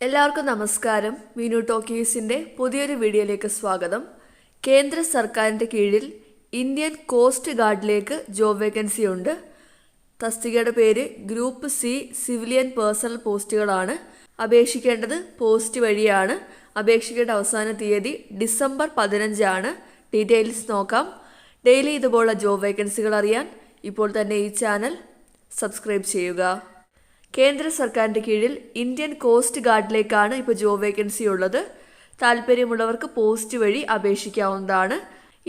എല്ലാവർക്കും നമസ്കാരം. മീനു ടോക്കീസിൻ്റെ പുതിയൊരു വീഡിയോയിലേക്ക് സ്വാഗതം. കേന്ദ്ര സർക്കാരിൻ്റെ കീഴിൽ ഇന്ത്യൻ കോസ്റ്റ് ഗാർഡിലേക്ക് ജോബ് വേക്കൻസി ഉണ്ട്. തസ്തികയുടെ പേര് ഗ്രൂപ്പ് സി സിവിലിയൻ പേഴ്സണൽ പോസ്റ്റുകളാണ്. അപേക്ഷിക്കേണ്ടത് പോസ്റ്റ് വഴിയാണ്. അപേക്ഷിക്കേണ്ട അവസാന തീയതി ഡിസംബർ 15 ഡീറ്റെയിൽസ് നോക്കാം. ഡെയിലി ഇതുപോലുള്ള ജോബ് വേക്കൻസികൾ അറിയാൻ ഇപ്പോൾ തന്നെ ഈ ചാനൽ സബ്സ്ക്രൈബ് ചെയ്യുക. കേന്ദ്ര സർക്കാരിൻ്റെ കീഴിൽ ഇന്ത്യൻ കോസ്റ്റ് ഗാർഡിലേക്കാണ് ഇപ്പോൾ ജോബ് വേക്കൻസി ഉള്ളത്. താല്പര്യമുള്ളവർക്ക് പോസ്റ്റ് വഴി അപേക്ഷിക്കാവുന്നതാണ്.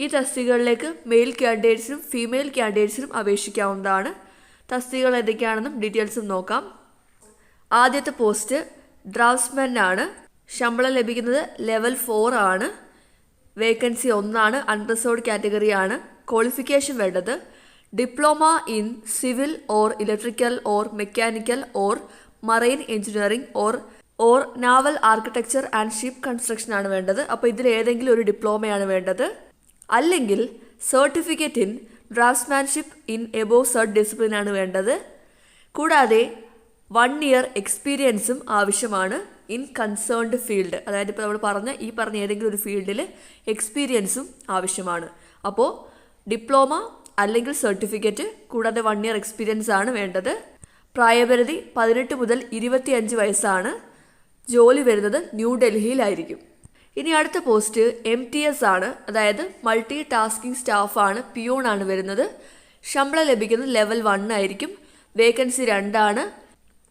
ഈ തസ്തികകളിലേക്ക് മെയിൽ കാൻഡിഡേറ്റ്സിനും ഫീമെയിൽ കാൻഡിഡേറ്റ്സിനും അപേക്ഷിക്കാവുന്നതാണ്. തസ്തികകൾ ഏതൊക്കെയാണെന്നും ഡീറ്റെയിൽസും നോക്കാം. ആദ്യത്തെ പോസ്റ്റ് ഡ്രാഫ്റ്റ്സ്മാനാണ്. ശമ്പളം ലഭിക്കുന്നത് ലെവൽ 4 ആണ്. വേക്കൻസി 1 അൺറിസർവ്ഡ് കാറ്റഗറിയാണ്. ക്വാളിഫിക്കേഷൻ വേണ്ടത് diploma in civil or electrical or mechanical or marine engineering or naval architecture and ship construction ആണ് വേണ്ടത്. അപ്പോൾ ഇതിൽ ഏതെങ്കിലും ഒരു ഡിപ്ലോമയാണ് വേണ്ടത്. അല്ലെങ്കിൽ certificate in draftsmanship in above said discipline ആണ് വേണ്ടത്. കൂടാതെ 1 ഇയർ എക്സ്പീരിയൻസും ആവശ്യമാണ് ഇൻ കൺസേൺഡ് ഫീൽഡ്. അതായത് ഇപ്പോൾ നമ്മൾ പറഞ്ഞ ഏതെങ്കിലും ഒരു ഫീൽഡിൽ എക്സ്പീരിയൻസും ആവശ്യമാണ്. അപ്പോൾ ഡിപ്ലോമ അല്ലെങ്കിൽ സർട്ടിഫിക്കറ്റ് കൂടാതെ 1 ഇയർ എക്സ്പീരിയൻസ് ആണ് വേണ്ടത്. പ്രായപരിധി 18 മുതൽ 25 വയസ്സാണ്. ജോലി വരുന്നത് ന്യൂഡൽഹിയിലായിരിക്കും. ഇനി അടുത്ത പോസ്റ്റ് MTS ആണ്. അതായത് മൾട്ടി ടാസ്കിംഗ് സ്റ്റാഫാണ്. പിയൂൺ ആണ് വരുന്നത്. ശമ്പളം ലഭിക്കുന്നത് ലെവൽ 1 ആയിരിക്കും. Vacancy 2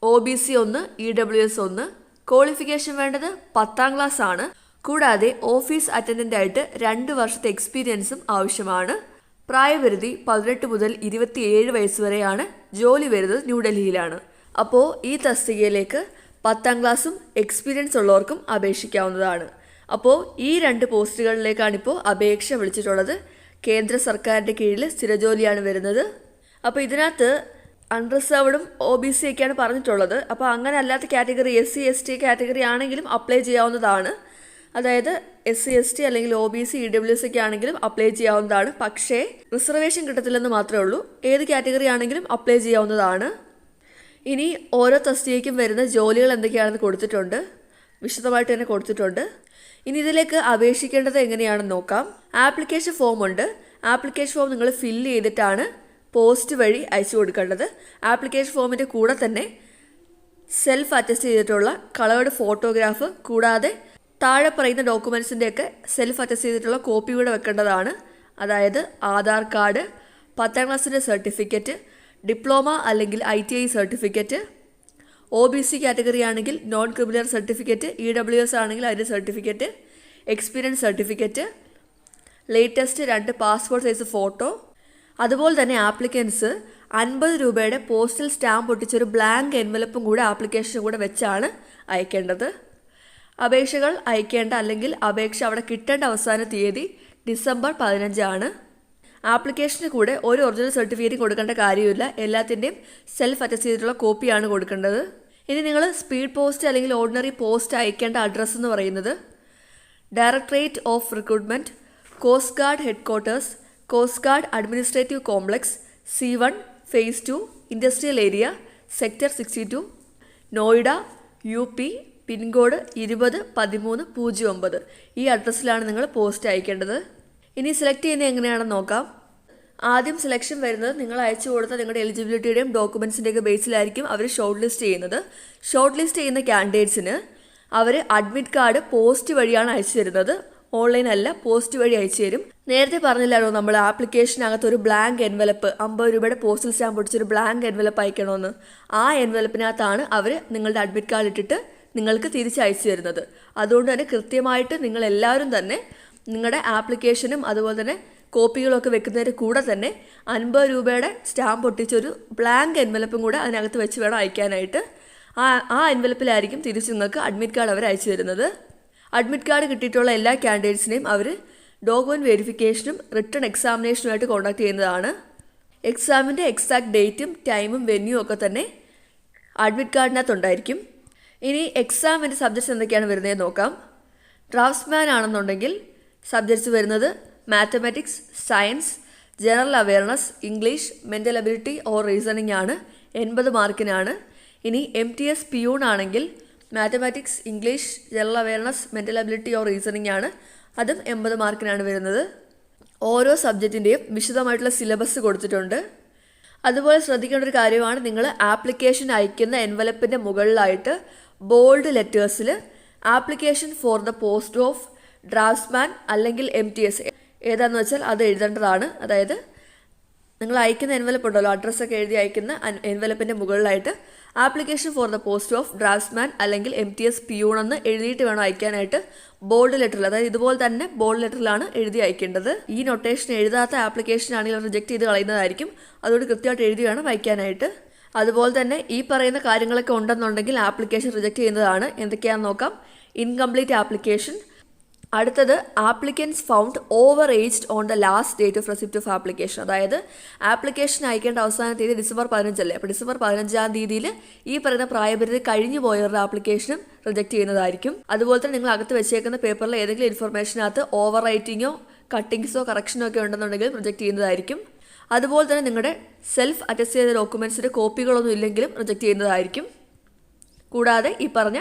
OBC 1 EWS 1. ക്വാളിഫിക്കേഷൻ വേണ്ടത് 10ാം ക്ലാസ് ആണ്. കൂടാതെ ഓഫീസ് അറ്റൻഡൻ്റ് ആയിട്ട് 2 വർഷത്തെ എക്സ്പീരിയൻസും ആവശ്യമാണ്. പ്രായപരിധി 18 മുതൽ 27 വയസ്സ് വരെയാണ്. ജോലി വരുന്നത് ന്യൂഡൽഹിയിലാണ്. അപ്പോൾ ഈ തസ്തികയിലേക്ക് 10ാം ക്ലാസ്സും എക്സ്പീരിയൻസ് ഉള്ളവർക്കും അപേക്ഷിക്കാവുന്നതാണ്. അപ്പോൾ ഈ 2 പോസ്റ്റുകളിലേക്കാണിപ്പോൾ അപേക്ഷ വിളിച്ചിട്ടുള്ളത്. കേന്ദ്ര സർക്കാരിൻ്റെ കീഴിൽ സ്ഥിരജോലിയാണ് വരുന്നത്. അപ്പോൾ ഇതിനകത്ത് അൺറിസർവ്ഡും OBC ഒക്കെയാണ് പറഞ്ഞിട്ടുള്ളത്. അപ്പോൾ അങ്ങനെ അല്ലാത്ത കാറ്റഗറി SC ST കാറ്റഗറി ആണെങ്കിലും അപ്ലൈ ചെയ്യാവുന്നതാണ്. അതായത് SC ST അല്ലെങ്കിൽ OBC EWS ഒക്കെ ആണെങ്കിലും അപ്ലൈ ചെയ്യാവുന്നതാണ്. പക്ഷേ റിസർവേഷൻ കിട്ടത്തില്ലെന്ന് മാത്രമേ ഉള്ളൂ. ഏത് കാറ്റഗറി ആണെങ്കിലും അപ്ലൈ ചെയ്യാവുന്നതാണ്. ഇനി ഓരോ തസ്തികയ്ക്കും വരുന്ന ജോലികൾ എന്തൊക്കെയാണെന്ന് കൊടുത്തിട്ടുണ്ട്. വിശദമായിട്ട് തന്നെ കൊടുത്തിട്ടുണ്ട്. ഇനി ഇതിലേക്ക് അപേക്ഷിക്കേണ്ടത് എങ്ങനെയാണെന്ന് നോക്കാം. ആപ്ലിക്കേഷൻ ഫോം ഉണ്ട്. ആപ്ലിക്കേഷൻ ഫോം നിങ്ങൾ ഫില്ല് ചെയ്തിട്ടാണ് പോസ്റ്റ് വഴി അയച്ചു കൊടുക്കേണ്ടത്. ആപ്ലിക്കേഷൻ ഫോമിൻ്റെ കൂടെ തന്നെ സെൽഫ് അറ്റസ്റ്റ് ചെയ്തിട്ടുള്ള കളേർഡ് ഫോട്ടോഗ്രാഫ് കൂടാതെ താഴെ പറയുന്ന ഡോക്യുമെൻസിൻ്റെയൊക്കെ സെൽഫ് അറ്റസ്റ്റ് ചെയ്തിട്ടുള്ള കോപ്പി കൂടെ വെക്കേണ്ടതാണ്. അതായത് ആധാർ കാർഡ്, 10ാം ക്ലാസ്സിൻ്റെ സർട്ടിഫിക്കറ്റ്, ഡിപ്ലോമ അല്ലെങ്കിൽ ITI സർട്ടിഫിക്കറ്റ്, OBC കാറ്റഗറി ആണെങ്കിൽ നോൺ ക്രിമിനൽ സർട്ടിഫിക്കറ്റ്, EWS ആണെങ്കിൽ അതിൻ്റെ certificate, experience certificate, latest 2 passport size photo. അതുപോലെ തന്നെ ആപ്ലിക്കൻസ് 50 രൂപയുടെ പോസ്റ്റൽ സ്റ്റാമ്പ് ഒട്ടിച്ചൊരു ബ്ലാങ്ക് എൻവലപ്പും കൂടെ ആപ്ലിക്കേഷനും കൂടെ വെച്ചാണ് അയക്കേണ്ടത്. അപേക്ഷകൾ അയക്കേണ്ട അല്ലെങ്കിൽ അപേക്ഷ അവിടെ കിട്ടേണ്ട അവസാന തീയതി ഡിസംബർ 15 ആപ്ലിക്കേഷന് കൂടെ ഒരു ഒറിജിനൽ സർട്ടിഫിക്കറ്റ് കൊടുക്കേണ്ട കാര്യമില്ല. എല്ലാത്തിൻ്റെയും സെൽഫ് അറ്റസ്റ്റ് ചെയ്തിട്ടുള്ള കോപ്പിയാണ് കൊടുക്കേണ്ടത്. ഇനി നിങ്ങൾ സ്പീഡ് പോസ്റ്റ് അല്ലെങ്കിൽ ഓർഡിനറി പോസ്റ്റ് അയക്കേണ്ട അഡ്രസ്സ് എന്ന് പറയുന്നത് directorate of recruitment, coast guard headquarters, coast guard administrative complex, C1 Phase 2 industrial area, sector 62, Noida, UP, pin code 201309. ഈ അഡ്രസ്സിലാണ് നിങ്ങൾ പോസ്റ്റ് അയക്കേണ്ടത്. ഇനി സെലക്ട് ചെയ്യുന്നത് എങ്ങനെയാണെന്ന് നോക്കാം. ആദ്യം സെലക്ഷൻ വരുന്നത് നിങ്ങൾ അയച്ചു കൊടുത്ത നിങ്ങളുടെ എലിജിബിലിറ്റിയുടെയും ഡോക്യുമെൻസിൻ്റെയൊക്കെ ബേസിലായിരിക്കും അവർ ഷോർട്ട് ലിസ്റ്റ് ചെയ്യുന്നത്. ഷോർട്ട് ലിസ്റ്റ് ചെയ്യുന്ന കാൻഡിഡേറ്റ്സിന് അവർ അഡ്മിറ്റ് കാർഡ് പോസ്റ്റ് വഴിയാണ് അയച്ചു തരുന്നത്. ഓൺലൈൻ അല്ല, പോസ്റ്റ് വഴി അയച്ചു തരും. നേരത്തെ പറഞ്ഞില്ലാണോ നമ്മൾ ആപ്ലിക്കേഷനകത്ത് ഒരു ബ്ലാങ്ക് എൻവലപ്പ് 50 രൂപയുടെ പോസ്റ്റൽ സ്റ്റാമ്പ് ഒട്ടിച്ചൊരു ബ്ലാങ്ക് എൻവലപ്പ് അയക്കണമെന്ന്. ആ എൻവലപ്പിനകത്താണ് അവർ നിങ്ങളുടെ അഡ്മിറ്റ് കാർഡ് ഇട്ടിട്ട് നിങ്ങൾക്ക് തിരിച്ചയച്ചു തരുന്നത്. അതുകൊണ്ട് തന്നെ കൃത്യമായിട്ട് നിങ്ങളെല്ലാവരും തന്നെ നിങ്ങളുടെ ആപ്ലിക്കേഷനും അതുപോലെ തന്നെ കോപ്പികളൊക്കെ വെക്കുന്നതിൻ്റെ കൂടെ തന്നെ 50 രൂപയുടെ സ്റ്റാമ്പ് ഒട്ടിച്ചൊരു ബ്ലാങ്ക് എൻവലപ്പും കൂടെ അതിനകത്ത് വെച്ച് വേണം അയക്കാനായിട്ട്. ആ എൻവലപ്പിലായിരിക്കും തിരിച്ച് നിങ്ങൾക്ക് അഡ്മിറ്റ് കാർഡ് അവർ അയച്ചു തരുന്നത്. അഡ്മിറ്റ് കാർഡ് കിട്ടിയിട്ടുള്ള എല്ലാ കാൻഡിഡേറ്റ്സിനെയും അവർ ഡോക്യുമെൻറ്റ് വെരിഫിക്കേഷനും റിട്ടേൺ എക്സാമിനേഷനുമായിട്ട് കോൺടാക്ട് ചെയ്യുന്നതാണ്. എക്സാമിൻ്റെ എക്സാക്ട് ഡേറ്റും ടൈമും വെന്യൂ ഒക്കെ തന്നെ അഡ്മിറ്റ് കാർഡിനകത്തുണ്ടായിരിക്കും. ഇനി എക്സാമിൻ്റെ സബ്ജക്ട്സ് എന്തൊക്കെയാണ് വരുന്നതെന്ന് നോക്കാം. ഡ്രാഫ്റ്റ്സ്മാൻ ആണെന്നുണ്ടെങ്കിൽ സബ്ജക്ട്സ് വരുന്നത് mathematics, science, general awareness, English, mental ability or reasoning ആണ്. 80 മാർക്കിനാണ്. ഇനി MTS പിയൂൺ ആണെങ്കിൽ mathematics, English, general awareness, mental ability or reasoning ആണ്. അതും 80 മാർക്കിനാണ് വരുന്നത്. ഓരോ സബ്ജക്റ്റിൻ്റെയും വിശദമായിട്ടുള്ള സിലബസ് കൊടുത്തിട്ടുണ്ട്. അതുപോലെ ശ്രദ്ധിക്കേണ്ട ഒരു കാര്യമാണ്, നിങ്ങൾ ആപ്ലിക്കേഷൻ അയക്കുന്ന എൻവലപ്പിൻ്റെ മുകളിലായിട്ട് ബോൾഡ് ലെറ്റേഴ്സിൽ application for the post of draftsman അല്ലെങ്കിൽ MTS ഏതാണെന്ന് വെച്ചാൽ അത് എഴുതേണ്ടതാണ്. അതായത് നിങ്ങൾ അയക്കുന്ന എൻവലപ്പ് ഉണ്ടല്ലോ, അഡ്രസ്സൊക്കെ എഴുതി അയക്കുന്ന എൻവലപ്പിൻ്റെ മുകളിലായിട്ട് application for the post of draftsman അല്ലെങ്കിൽ MTS പിയൂൺ എന്ന് എഴുതിയിട്ട് വേണം അയക്കാനായിട്ട്. ബോൾഡ് ലെറ്ററിൽ, അതായത് ഇതുപോലെ തന്നെ ബോൾഡ് ലെറ്ററിലാണ് എഴുതി അയക്കേണ്ടത്. ഈ നൊട്ടേഷൻ എഴുതാത്ത ആപ്ലിക്കേഷൻ ആണെങ്കിൽ റിജക്ട് ചെയ്ത് കളയുന്നതായിരിക്കും. അതുകൊണ്ട് കൃത്യമായിട്ട് എഴുതി വേണം അയക്കാനായിട്ട്. അതുപോലെ തന്നെ ഈ പറയുന്ന കാര്യങ്ങളൊക്കെ ഉണ്ടെന്നുണ്ടെങ്കിൽ ആപ്ലിക്കേഷൻ റിജക്ട് ചെയ്യുന്നതാണ്. എന്തൊക്കെയാണെന്ന് നോക്കാം. Incomplete application. അടുത്തത് applicants found over aged on the last date of receipt of application. അതായത് ആപ്ലിക്കേഷൻ അയക്കേണ്ട അവസാന തീയതി ഡിസംബർ 15 അല്ലേ. അപ്പോൾ ഡിസംബർ 15-ാം തീയതിയിൽ ഈ പറയുന്ന പ്രായപരിധി കഴിഞ്ഞു പോയവരുടെ ആപ്ലിക്കേഷനും റിജക്ട് ചെയ്യുന്നതായിരിക്കും. അതുപോലെ തന്നെ നിങ്ങൾ അകത്ത് വെച്ചേക്കുന്ന പേപ്പറിൽ ഏതെങ്കിലും ഇൻഫർമേഷനകത്ത് ഓവർ റൈറ്റിങ്ങോ കട്ടിങ്സോ കറക്ഷനോ ഒക്കെ ഉണ്ടെന്നുണ്ടെങ്കിൽ റിജക്ട് ചെയ്യുന്നതായിരിക്കും. അതുപോലെ തന്നെ നിങ്ങളുടെ സെൽഫ് അറ്റസ്റ്റ് ചെയ്ത ഡോക്യുമെൻറ്റ്സിൻ്റെ കോപ്പികളൊന്നും ഇല്ലെങ്കിലും റിജക്ട് ചെയ്യുന്നതായിരിക്കും. കൂടാതെ ഈ പറഞ്ഞ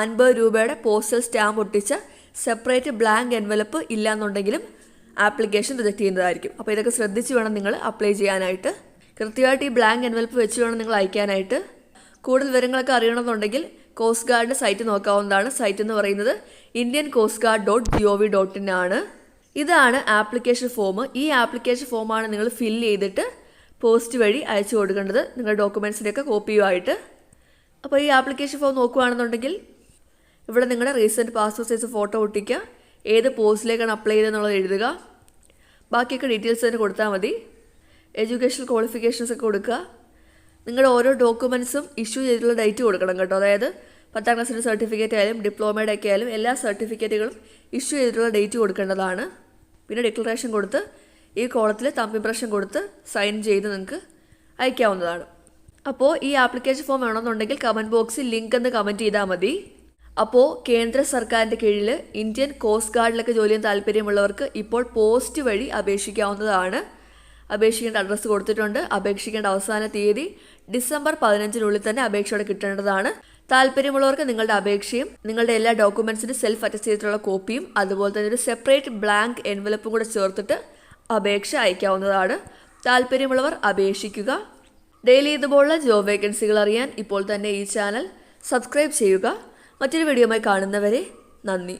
50 രൂപയുടെ പോസ്റ്റൽ സ്റ്റാമ്പ് ഒട്ടിച്ച സെപ്പറേറ്റ് ബ്ലാങ്ക് എൻവലപ്പ് ഇല്ലയെന്നുണ്ടെങ്കിലും ആപ്ലിക്കേഷൻ റിജക്ട് ചെയ്യുന്നതായിരിക്കും. അപ്പോൾ ഇതൊക്കെ ശ്രദ്ധിച്ച് വേണം നിങ്ങൾ അപ്ലൈ ചെയ്യാനായിട്ട്. കൃത്യമായിട്ട് ഈ ബ്ലാങ്ക് എൻവലപ്പ് വെച്ച് വേണം നിങ്ങൾ അയക്കാനായിട്ട്. കൂടുതൽ വിവരങ്ങളൊക്കെ അറിയണമെന്നുണ്ടെങ്കിൽ കോസ്റ്റ് ഗാർഡിൻ്റെ സൈറ്റ് നോക്കാവുന്നതാണ്. സൈറ്റ് എന്ന് പറയുന്നത് indiancoastguard.gov.in ആണ്. ഇതാണ് ആപ്ലിക്കേഷൻ ഫോം. ഈ ആപ്ലിക്കേഷൻ ഫോമാണ് നിങ്ങൾ ഫില്ല് ചെയ്തിട്ട് പോസ്റ്റ് വഴി അയച്ചു കൊടുക്കേണ്ടത്, നിങ്ങളുടെ ഡോക്യുമെൻറ്റ്സിൻ്റെയൊക്കെ കോപ്പിയുമായിട്ട്. അപ്പോൾ ഈ ആപ്ലിക്കേഷൻ ഫോം നോക്കുകയാണെന്നുണ്ടെങ്കിൽ ഇവിടെ നിങ്ങളുടെ റീസെൻറ്റ് പാസ്പോർട്ട് സൈസ് ഫോട്ടോ ഒട്ടിക്കുക, ഏത് പോസ്റ്റിലേക്കാണ് അപ്ലൈ ചെയ്തതെന്നുള്ളത് എഴുതുക, ബാക്കിയൊക്കെ ഡീറ്റെയിൽസ് തന്നെ കൊടുത്താൽ മതി. എഡ്യൂക്കേഷണൽ ക്വാളിഫിക്കേഷൻസ് ഒക്കെ കൊടുക്കുക. നിങ്ങളുടെ ഓരോ ഡോക്യുമെൻറ്റ്സും ഇഷ്യൂ ചെയ്തിട്ടുള്ള ഡേറ്റ് കൊടുക്കണം കേട്ടോ. അതായത് 10ാം ക്ലാസ്സിൻ്റെ സർട്ടിഫിക്കറ്റ് ആയാലും ഡിപ്ലോമയുടെ ഒക്കെ ആയാലും എല്ലാ സർട്ടിഫിക്കറ്റുകളും ഇഷ്യൂ ചെയ്തിട്ടുള്ള ഡേറ്റ് കൊടുക്കേണ്ടതാണ്. പിന്നെ ഡിക്ലറേഷൻ കൊടുത്ത് ഈ കോളത്തിൽ തമ്പ് ഇംപ്രഷൻ കൊടുത്ത് സൈൻ ചെയ്ത് നിങ്ങൾക്ക് അയക്കാവുന്നതാണ്. അപ്പോൾ ഈ ആപ്ലിക്കേഷൻ ഫോം വേണമെന്നുണ്ടെങ്കിൽ കമൻറ്റ് ബോക്സിൽ ലിങ്ക് എന്ന് കമൻറ്റ് ചെയ്താൽ മതി. അപ്പോൾ കേന്ദ്ര സർക്കാരിൻ്റെ കീഴിൽ ഇന്ത്യൻ കോസ്റ്റ് ഗാർഡിലൊക്കെ ജോലി ചെയ്യാൻ താല്പര്യമുള്ളവർക്ക് ഇപ്പോൾ പോസ്റ്റ് വഴി അപേക്ഷിക്കാവുന്നതാണ്. അപേക്ഷിക്കേണ്ട അഡ്രസ്സ് കൊടുത്തിട്ടുണ്ട്. അപേക്ഷിക്കേണ്ട അവസാന തീയതി ഡിസംബർ 15-നുള്ളിൽ തന്നെ അപേക്ഷയോടെ കിട്ടേണ്ടതാണ്. താല്പര്യമുള്ളവർക്ക് നിങ്ങളുടെ അപേക്ഷയും നിങ്ങളുടെ എല്ലാ ഡോക്യുമെൻറ്റ്സിൻ്റെ സെൽഫ് അറ്റസ്റ്റ് ചെയ്തിട്ടുള്ള കോപ്പിയും അതുപോലെ തന്നെ ഒരു സെപ്പറേറ്റ് ബ്ലാങ്ക് എൻവലപ്പും കൂടെ ചേർത്തിട്ട് അപേക്ഷ അയക്കാവുന്നതാണ്. താല്പര്യമുള്ളവർ അപേക്ഷിക്കുക. ഡെയിലി ഇതുപോലുള്ള ജോബ് വേക്കൻസികൾ അറിയാൻ ഇപ്പോൾ തന്നെ ഈ ചാനൽ സബ്സ്ക്രൈബ് ചെയ്യുക. മറ്റൊരു വീഡിയോയുമായി കാണുന്നവരെ നന്ദി.